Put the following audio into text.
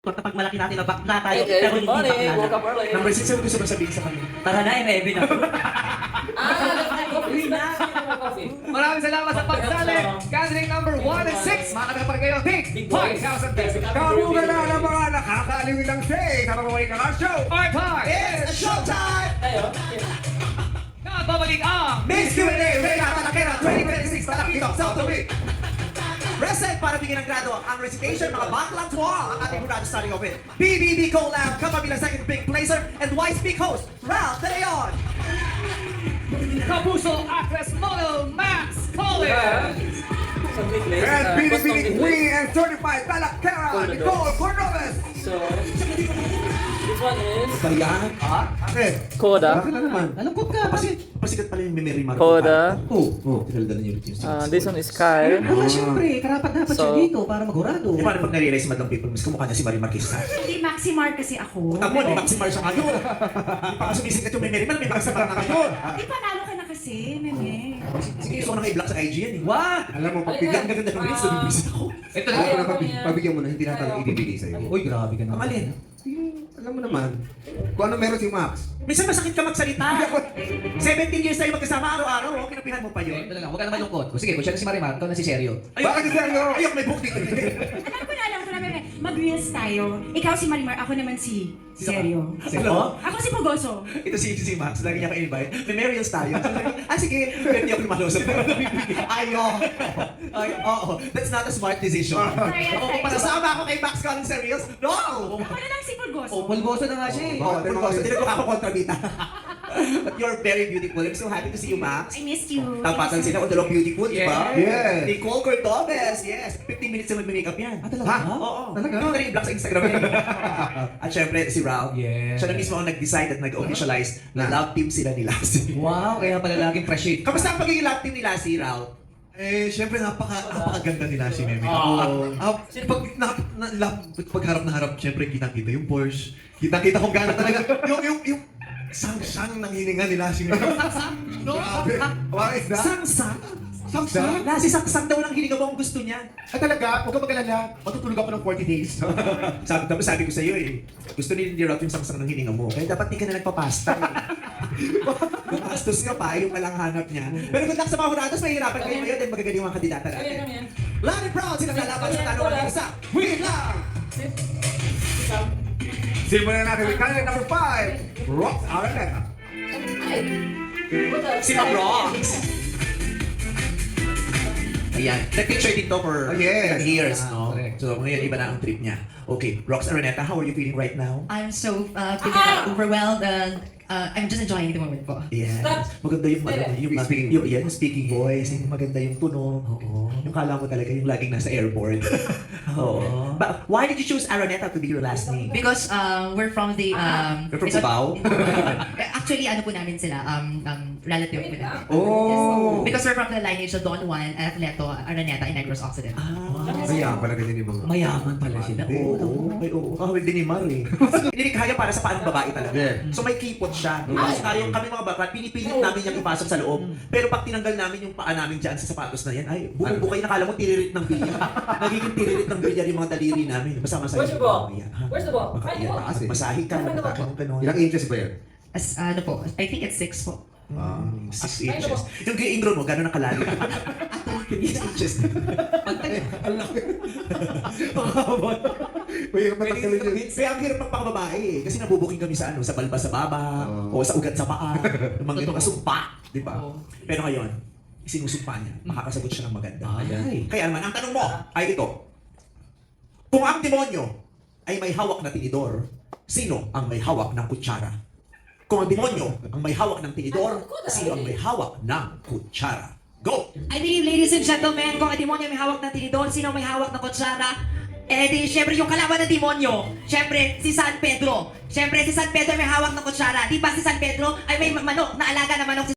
Kapag malaki natin na bakla tayo, Okay, pero hindi good morning. bakla Woke na. up early. Number 6 yung gusto mo sabihin sa kanya. Tara na, Ebi na. Uwi na. Coffee. Maraming salamat sa pagsali. Gathering number 1 and 6. Makakapag kayo. Think 5,000 pesos. Kamuga na ng mga nakakaliwin ng shake sa mga ka show. Bye-bye. It's showtime! Tayo. Nagbabalik ang Miss Q&A, Reyna Talakera 2026 Talakito, South Week. Present para bigyan ng grado ang recitation, mga backlang tuwa ang ating grado study of it. BBB Collab, kapabilang second big placer, and White Speak host, Ralph De Leon. Kapuso Actress Model Max Collins. Submit list. And BBB Custom Queen and Certified Talakera, Nicole Cordobes. So, this one is Bayan? Bakit? Coda. Bakit na naman? Malungkot ka, Pasikat pala yung Memory Mark. Coda. Oo, tinalda na yung This one is Kyle. Wala siyempre, karapat dapat siya So- dito para magurado. Eh, paano pag nare-realize Madam People, mas kumukha niya si Marie Marquez na? Hindi, Maximar kasi ako. Tamo, di Maximar siya ngayon. Di pa ka sumisikat yung Memory Man, may Maximar na ngayon. Di panalo ka na kasi, meme. Sige, gusto ko nang i-block sa IG yan eh. What? Alam mo, pagbigyan ka ganda ng reels, nabibisit ako. Ito Ay, na. ako yan. Pabigyan mo na, hindi natin ibibigay sa'yo. Uy, grabe ka Ang naman. alin? Alam mo naman, kung ano meron si Max. Minsan masakit ka magsalita. 17 years tayo magkasama araw-araw, oh, kinapihan mo pa yun. Ito lang, huwag ka na malungkot. O sige, kung siya na si Marimar, ikaw na si Seryo. Bakit si Sergio? Ayok, may book dito. Alam ko na, meme. Mag-reels tayo. Ikaw si Marimar, ako naman si Seryo. Hello? Ako si Pugoso. Ito si Max, lagi niya ako invite. May Mariels tayo. Sige, pero hindi ako lumalusot. Ay, oo. That's not a smart decision. Oo, pasasama ako kay Max Collins sa Reels? No! Ako na lang si Pugoso. O, pulgoso na nga siya eh. Oh, hindi ko ako kontrabita. But you're very beautiful. I'm so happy to see you, Max. I missed you. Tapatan sila kung dalawang beautiful, di ba? Yes. Nicole Cordobes, yes. 15 minutes na mag-makeup yan. Ah, talaga? Ha? Oo. Talaga? Ikaw na rin i-block sa Instagram yan. At syempre, si Ralph. Yes. Siya na mismo ang nag-decide at nag-officialize na love team sila ni Lassie. Wow, kaya pala laging fresh it. Kamusta ang pagiging love team ni Lassie, Ralph? Eh, syempre napakaganda nila si Meme. Pag harap na harap, syempre kitang-kita yung Porsche. Kitang-kita kung gano'n talaga. yung sang-sang ng hininga nila si Meme. No? Grabe. What is that? Sangsang? Sangsang? Lassie, sangsang daw ng hininga mo ang gusto niya. Talaga, huwag ka mag-alala. Matutulog ako ng 40 days. Sabi ko sa iyo eh. Gusto ni Ralph yung sangsang ng hininga mo. Kaya dapat di ka na nagpapasta eh. Gastos ka pa, yung palang hanap niya. Pero good luck sa mga hurados, mahihirapan kayo ngayon dahil magagaling mga kandidata Kami natin. yan, kami yan. Loud and proud silang lalaban sa tanong ng isa. Wait lang! Simulan natin with candidate number 5, Rox Araneta. Si Ma'am Rox! Ayan. Nag-picture dito for Yes. years, no? correct. So ngayon, iba na ang trip niya. Okay, Rox Araneta, how are you feeling right now? I'm so overwhelmed and I'm just enjoying the moment po. Yes. Stop. Maganda yung speaking voice, yung maganda yung tunog. Oo. Yung kala mo talaga yung laging nasa airport. Oo. But why did you choose Araneta to be your last name? Because we're from the You're from Cubao? Actually ano po namin sila relative po namin. Oh. Yes. Because we're from the lineage of Don Juan, Araneta, Araneta, and Negros Occident. Kaya pala ganyan yung mga... Mayaman pala sila. Oo. Ay, oo. Kahawig din ni Mar eh. Nilikha para sa paanong babae talaga. Yeah. So may kipot siya. Tayo, kami mga baklat, pinipilit namin niyang ipasok sa loob. Pero pag tinanggal namin yung paa namin dyan sa sapatos na yan, ay, bukay nakala mo tiririt ng bilyar. Nagiging tiririt ng bilyar yung mga daliri namin. Basta masahe. Where's the ball? Yan, ha? Where's the ball? Baka Find the yan, ball. taas, masahe ka, magkakaroon ka nun. Ilang inches ba yan? As ano po, I think it's 6 po. 6 inches. Yung gay ingro mo, gano'n ang kalalim? 6 inches. Ang laki. May matanggalin yun. Kaya ang hirap magpakababae eh. Kasi nabubuking kami sa sa balbas sa baba, o sa ugat sa paa, yung mga ganun kasumpa, di ba? Pero ngayon, sinusumpa niya, makakasagot siya ng maganda. Ay. Kaya naman, ang tanong mo ay ito. Kung ang demonyo ay may hawak na tinidor, sino ang may hawak ng kutsara? Kung ang demonyo ang may hawak ng tinidor, sino ang may hawak ng kutsara? Go! I believe, ladies and gentlemen, kung ang demonyo may hawak ng tinidor, sino may hawak ng kutsara? Eh di, syempre yung kalaban ng demonyo, syempre si San Pedro. Syempre si San Pedro may hawak ng kutsara. Di ba si San Pedro ay may manok na alaga na manok